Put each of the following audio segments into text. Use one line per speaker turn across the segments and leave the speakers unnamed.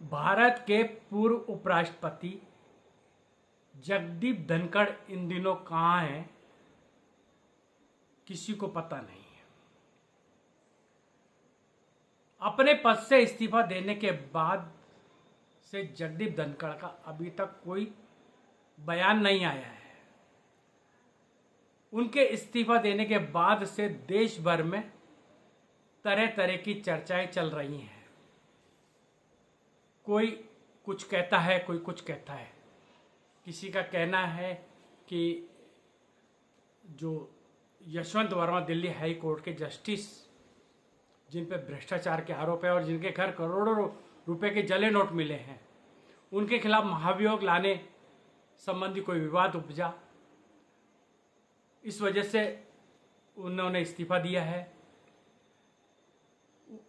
भारत के पूर्व उपराष्ट्रपति जगदीप धनखड़ इन दिनों कहाँ हैं, किसी को पता नहीं है। अपने पद से इस्तीफा देने के बाद से जगदीप धनखड़ का अभी तक कोई बयान नहीं आया है। उनके इस्तीफा देने के बाद से देश भर में तरह तरह की चर्चाएं चल रही हैं। कोई कुछ कहता है, कोई कुछ कहता है। किसी का कहना है कि जो यशवंत वर्मा दिल्ली हाई कोर्ट के जस्टिस, जिन पर भ्रष्टाचार के आरोप है और जिनके घर करोड़ों रुपए के जले नोट मिले हैं, उनके खिलाफ महाभियोग लाने संबंधी कोई विवाद उपजा, इस वजह से उन्होंने इस्तीफा दिया है।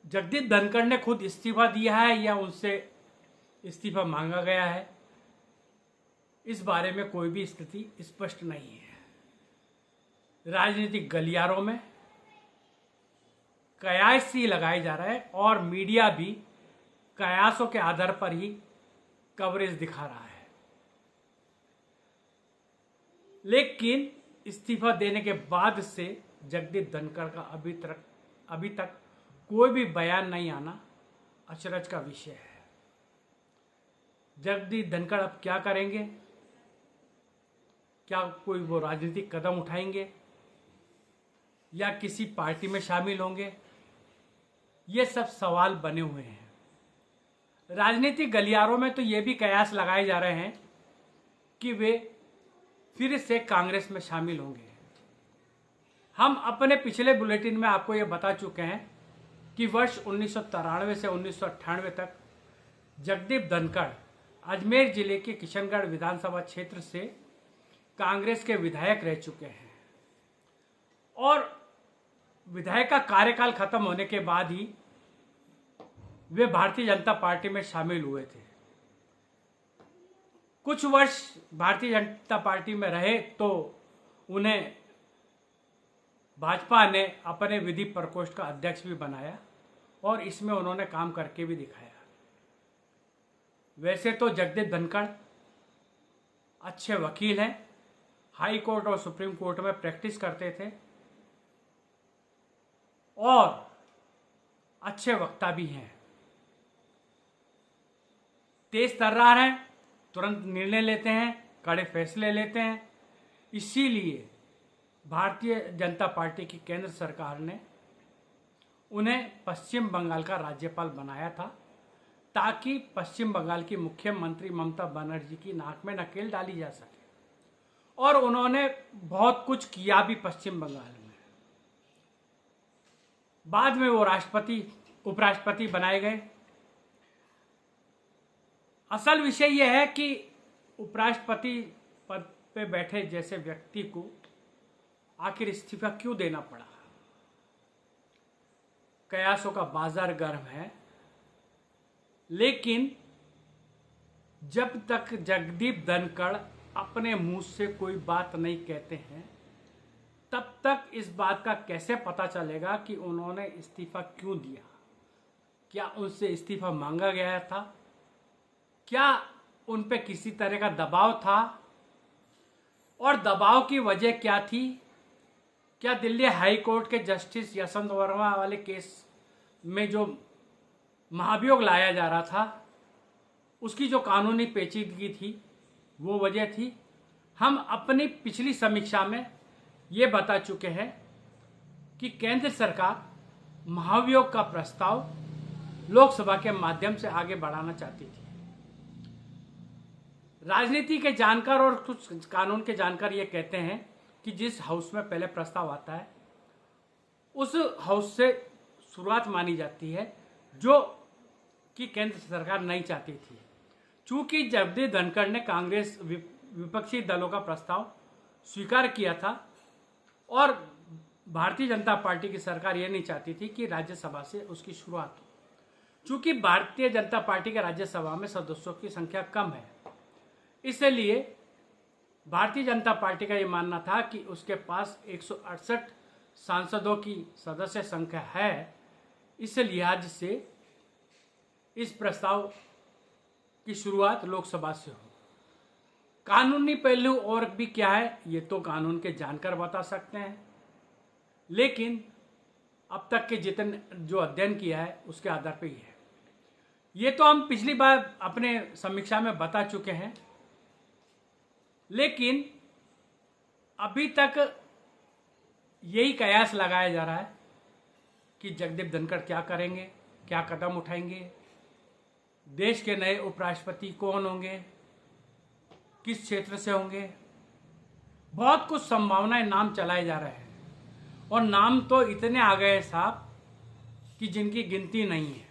जगदीप धनखड़ ने खुद इस्तीफा दिया है या उनसे इस्तीफा मांगा गया है, इस बारे में कोई भी स्थिति स्पष्ट नहीं है। राजनीतिक गलियारों में कयास ही लगाए जा रहे हैं और मीडिया भी कयासों के आधार पर ही कवरेज दिखा रहा है। लेकिन इस्तीफा देने के बाद से जगदीप धनखड़ का अभी तक कोई भी बयान नहीं आना अचरज का विषय है। जगदीप धनखड़ अब क्या करेंगे? क्या कोई वो राजनीतिक कदम उठाएंगे या किसी पार्टी में शामिल होंगे? ये सब सवाल बने हुए हैं। राजनीतिक गलियारों में तो ये भी कयास लगाए जा रहे हैं कि वे फिर से कांग्रेस में शामिल होंगे। हम अपने पिछले बुलेटिन में आपको ये बता चुके हैं कि वर्ष 1993 से 1998 तक जगदीप धनखड़ अजमेर जिले के किशनगढ़ विधानसभा क्षेत्र से कांग्रेस के विधायक रह चुके हैं और विधायक का कार्यकाल खत्म होने के बाद ही वे भारतीय जनता पार्टी में शामिल हुए थे। कुछ वर्ष भारतीय जनता पार्टी में रहे तो उन्हें भाजपा ने अपने विधि प्रकोष्ठ का अध्यक्ष भी बनाया और इसमें उन्होंने काम करके भी दिखाया। वैसे तो जगदीप धनखड़ अच्छे वकील हैं, हाई कोर्ट और सुप्रीम कोर्ट में प्रैक्टिस करते थे और अच्छे वक्ता भी हैं। तेज तर्रार हैं, तुरंत निर्णय लेते हैं, कड़े फैसले लेते हैं। इसीलिए भारतीय जनता पार्टी की केंद्र सरकार ने उन्हें पश्चिम बंगाल का राज्यपाल बनाया था ताकि पश्चिम बंगाल की मुख्यमंत्री ममता बनर्जी की नाक में नकेल डाली जा सके। और उन्होंने बहुत कुछ किया भी पश्चिम बंगाल में। बाद में वो उपराष्ट्रपति बनाए गए। असल विषय यह है कि उपराष्ट्रपति पद पे बैठे जैसे व्यक्ति को आखिर इस्तीफा क्यों देना पड़ा? कयासों का बाजार गर्म है, लेकिन जब तक जगदीप धनखड़ अपने मुंह से कोई बात नहीं कहते हैं, तब तक इस बात का कैसे पता चलेगा कि उन्होंने इस्तीफा क्यों दिया? क्या उनसे इस्तीफा मांगा गया था? क्या उन पे किसी तरह का दबाव था? और दबाव की वजह क्या थी? क्या दिल्ली हाई कोर्ट के जस्टिस यशवंत वर्मा वाले केस में जो महाभियोग लाया जा रहा था, उसकी जो कानूनी पेचीदगी थी, वो वजह थी? हम अपनी पिछली समीक्षा में ये बता चुके हैं कि केंद्र सरकार महाभियोग का प्रस्ताव लोकसभा के माध्यम से आगे बढ़ाना चाहती थी। राजनीति के जानकार और कुछ कानून के जानकार ये कहते हैं कि जिस हाउस में पहले प्रस्ताव आता है उस हाउस से शुरुआत मानी जाती है, जो कि केंद्र सरकार नहीं चाहती थी। चूंकि जगदीप धनखड़ ने कांग्रेस विपक्षी दलों का प्रस्ताव स्वीकार किया था और भारतीय जनता पार्टी की सरकार ये नहीं चाहती थी कि राज्यसभा से उसकी शुरुआत हो। चूंकि भारतीय जनता पार्टी के राज्यसभा में सदस्यों की संख्या कम है, इसलिए भारतीय जनता पार्टी का ये मानना था कि उसके पास 168 सांसदों की सदस्य संख्या है। इस लिहाज से इस प्रस्ताव की शुरुआत लोकसभा से हो। कानूनी पहलू और भी क्या है ये तो कानून के जानकार बता सकते हैं, लेकिन अब तक के जितने जो अध्ययन किया है उसके आधार पर ही है। ये तो हम पिछली बार अपने समीक्षा में बता चुके हैं, लेकिन अभी तक यही कयास लगाया जा रहा है कि जगदीप धनखड़ क्या करेंगे, क्या कदम उठाएंगे, देश के नए उपराष्ट्रपति कौन होंगे, किस क्षेत्र से होंगे। बहुत कुछ संभावनाएं नाम चलाए जा रहे हैं और नाम तो इतने आ गए साहब कि जिनकी गिनती नहीं है।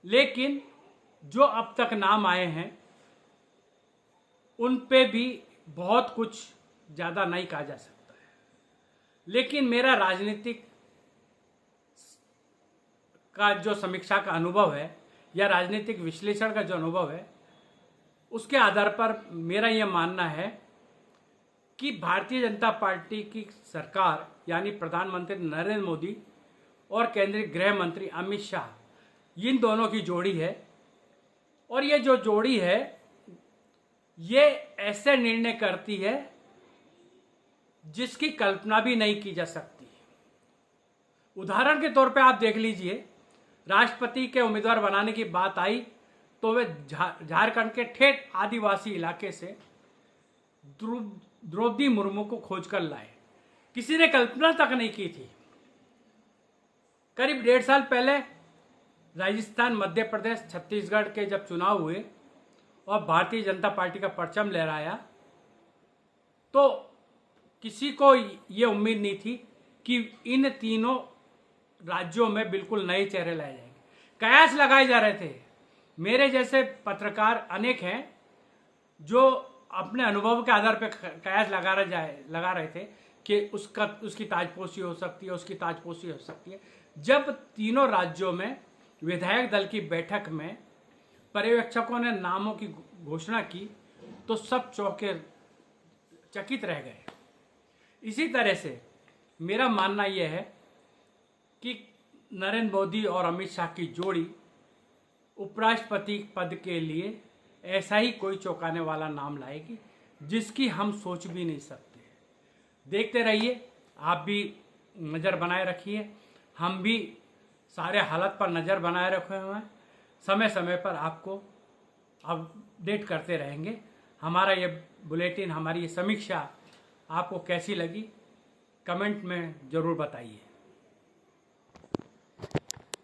लेकिन जो अब तक नाम आए हैं उन पे भी बहुत कुछ ज़्यादा नहीं कहा जा सकता है। लेकिन मेरा राजनीतिक का जो समीक्षा का अनुभव है या राजनीतिक विश्लेषण का जो अनुभव है उसके आधार पर मेरा यह मानना है कि भारतीय जनता पार्टी की सरकार यानी प्रधानमंत्री नरेंद्र मोदी और केंद्रीय गृह मंत्री अमित शाह, इन दोनों की जोड़ी है। और ये जो जोड़ी है ये ऐसे निर्णय करती है जिसकी कल्पना भी नहीं की जा सकती। उदाहरण के तौर पे आप देख लीजिए, राष्ट्रपति के उम्मीदवार बनाने की बात आई तो वे झारखंड के ठेठ आदिवासी इलाके से द्रौपदी मुर्मू को खोजकर लाए। किसी ने कल्पना तक नहीं की थी। करीब 1.5 साल पहले राजस्थान, मध्य प्रदेश, छत्तीसगढ़ के जब चुनाव हुए और भारतीय जनता पार्टी का परचम लहराया तो किसी को ये उम्मीद नहीं थी कि इन तीनों राज्यों में बिल्कुल नए चेहरे लाए जाएंगे। कयास लगाए जा रहे थे। मेरे जैसे पत्रकार अनेक हैं जो अपने अनुभव के आधार पर कयास लगा रहे थे कि उसकी ताजपोशी हो सकती है, उसकी ताजपोशी हो सकती है। जब तीनों राज्यों में विधायक दल की बैठक में पर्यवेक्षकों ने नामों की घोषणा की तो सब चकित रह गए। इसी तरह से मेरा मानना यह है कि नरेंद्र मोदी और अमित शाह की जोड़ी उपराष्ट्रपति पद के लिए ऐसा ही कोई चौंकाने वाला नाम लाएगी जिसकी हम सोच भी नहीं सकते। देखते रहिए, आप भी नज़र बनाए रखिए, हम भी सारे हालत पर नज़र बनाए रखे हुए हैं। समय समय पर आपको अपडेट करते रहेंगे। हमारा ये बुलेटिन, हमारी ये समीक्षा आपको कैसी लगी कमेंट में ज़रूर बताइए।